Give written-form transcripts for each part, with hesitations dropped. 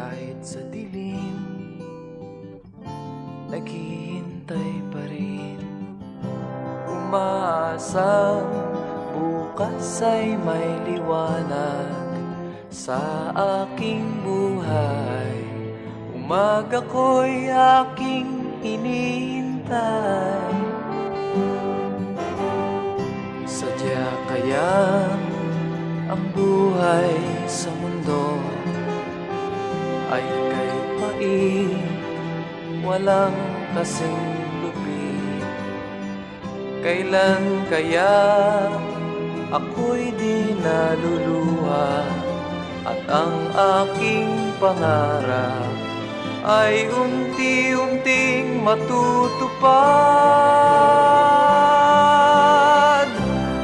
Kahit sa dilim, naghihintay pa rin. Umaasang bukas ay may liwanag sa aking buhay. Umaga ko'y aking hinihintay. Sadya kaya ang buhay sa mundo ay kay pait, walang kasing lupit. Kailan kaya ako'y di naluluha at ang aking pangarap ay unti-unting matutupad.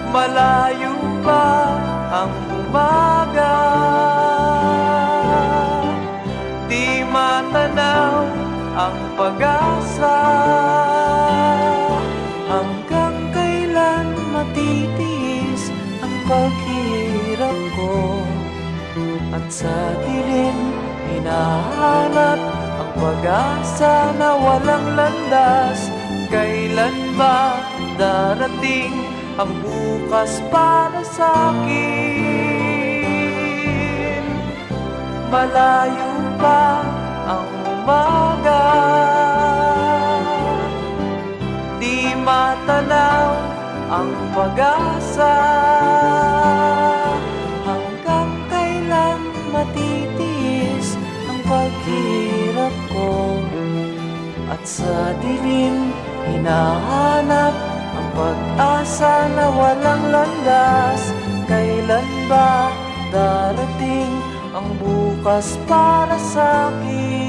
Malayo pa ang umaga, di matanaw ang pag-asa. Hanggang kailan matitiis ang paghihirap ko, at sa dilim hinahanap ang pag-asa na walang landas. Kailan ba darating ang bukas para sa'kin? Malayo pa ang umaga, di matanaw ang pag-asa. Hanggang kailan matitiis ang paghirap ko, at sa dilim hinahanap ang pag-asa na walang landas. Kailan ba darating ang bukas para sa'kin?